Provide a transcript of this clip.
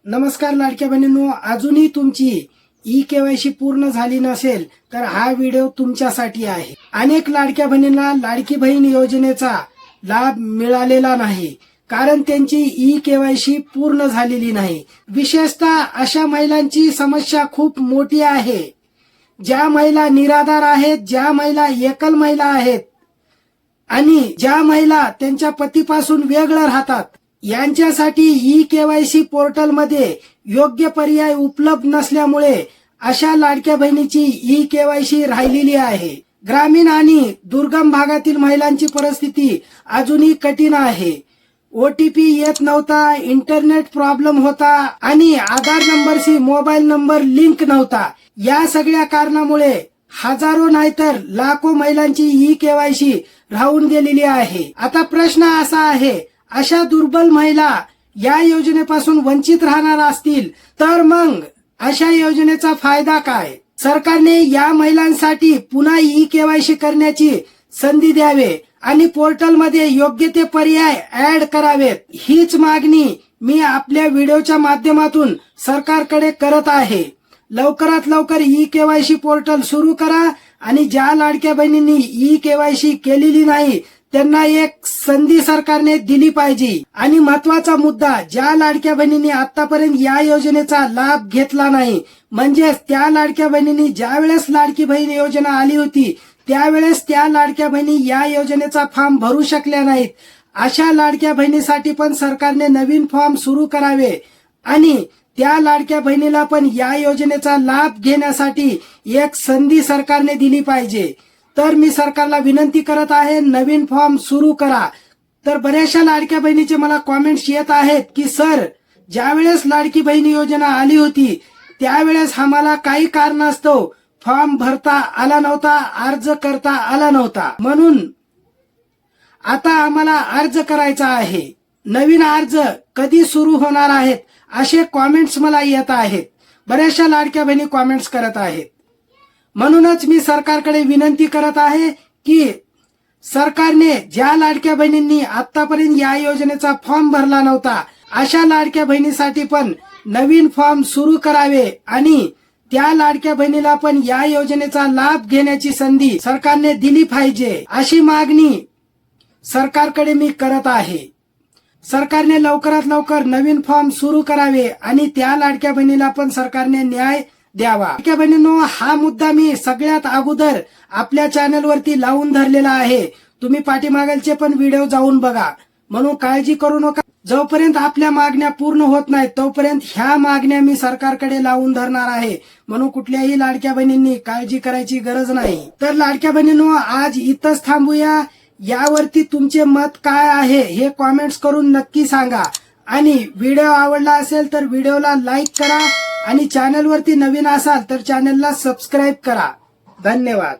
नमस्कार लाडक्या बहिणींनो, अजूनही तुमची ई-केवायसी पूर्ण झाली नसेल तर हा व्हिडिओ तुमच्यासाठी आहे। अनेक लाडक्या बहिणींना लाडकी बहीण योजनेचा लाभ मिळालेला नाही, कारण त्यांची ई-केवायसी पूर्ण झालेली नाही। विशेषतः अशा महिलांची समस्या खूप मोठी आहे, ज्या महिला निराधार आहेत, ज्या महिला एकल महिला आहेत आणि ज्या महिला त्यांच्या पतीपासून वेगळं राहतात, यांच्यासाठी ई-केवायसी पोर्टलमध्ये योग्य पर्याय उपलब्ध नसल्यामुळे अशा लाडक्या बहिणीची ई-केवायसी राहिलेली आहे। ग्रामीण आणि दुर्गम भागातील महिलांची परिस्थिती अजूनही कठीण आहे। ओटीपी येत नव्हता, इंटरनेट प्रॉब्लेम होता आणि आधार नंबरशी मोबाईल नंबर लिंक नव्हता। या सगळ्या कारणामुळे हजारो नाहीतर लाखो महिलांची ई-केवायसी राहून गेलेली आहे। आता प्रश्न असा आहे, अशा दुर्बल महिला या योजनेपासून वंचित राहणार असतील तर मग अशा योजनेचा फायदा काय? सरकारने या महिलांसाठी पुन्हा ई-केवायसी करण्याची संधी द्यावे आणि पोर्टलमध्ये योग्य ते पर्याय ऍड करावेत, हीच मागणी मी आपल्या व्हिडिओच्या माध्यमातून सरकारकडे करत आहे। लवकरात लवकर ई-केवायसी पोर्टल सुरू करा आणि ज्या लाडक्या बहिणींनी ई-केवायसी केलेली नाही त्यांना एक संधी सरकारने दिली पाहिजे। आणि महत्वाचा मुद्दा, ज्या लाडक्या बहिणींनी आतापर्यंत या योजनेचा लाभ घेतला नाही, म्हणजेच त्या लाडक्या बहिणींनी ज्या वेळेस लाडकी बहीण योजना आली होती त्यावेळेस त्या लाडक्या बहिणी या योजनेचा फॉर्म भरू शकल्या नाहीत, अशा लाडक्या बहिणीसाठी पण सरकारने नवीन फॉर्म सुरू करावे आणि त्या लाडक्या बहिणीला पण या योजनेचा लाभ घेण्यासाठी एक संधी सरकारने दिली पाहिजे। तर मी सरकारला विनंती करत आहे, नवीन फॉर्म सुरू करा। तर बऱ्याचशा लाडक्या बहिणीचे मला कॉमेंट्स येत आहेत की सर, ज्यावेळेस लाडकी बहीण योजना आली होती त्यावेळेस आम्हाला काही कारणास्तव फॉर्म भरता आला नव्हता, अर्ज करता आला नव्हता, म्हणून आता आम्हाला अर्ज करायचा आहे। नवीन अर्ज कधी सुरू होणार आहेत असे कॉमेंट्स मला येत आहेत। बऱ्याचशा लाडक्या बहिणी कॉमेंट्स करत आहेत, म्हणूनच मी सरकारकडे विनंती करत आहे की सरकारने ज्या लाडक्या बहिणींनी आतापर्यंत या योजनेचा फॉर्म भरला नव्हता अशा लाडक्या बहिणीसाठी पण नवीन फॉर्म सुरू करावे आणि त्या लाडक्या बहिणीला पण या योजनेचा लाभ घेण्याची संधी सरकारने दिली पाहिजे, अशी मागणी सरकारकडे मी करत आहे। सरकारने लवकरात लवकर नवीन फॉर्म सुरू करावे आणि त्या लाडक्या बहिणीला पण सरकारने न्याय द्यावा। लाडक्या बहिणींनो, हा मुद्दा मी सगळ्यात अगोदर आपल्या चॅनलवरती लावून धरलेला आहे, तुम्ही पाठीमागचे पण व्हिडिओ जाऊन बघा, म्हणून काळजी करू नका। जोपर्यंत आपल्या मागण्या पूर्ण होत नाहीत तोपर्यंत ह्या मागण्या मी सरकारकडे लावून धरणार आहे, म्हणून कुठल्याही लाडक्या बहिणींनी काळजी करायची गरज नाही। तर लाडक्या बहिणींनो, आज इथंच थांबूया। यावरती तुमचे मत काय आहे हे कॉमेंट्स करून नक्की सांगा आणि व्हिडिओ आवडला असेल तर व्हिडिओला लाईक करा आणि चॅनलवरती नवीन असाल तर चॅनलला सबस्क्राईब करा। धन्यवाद।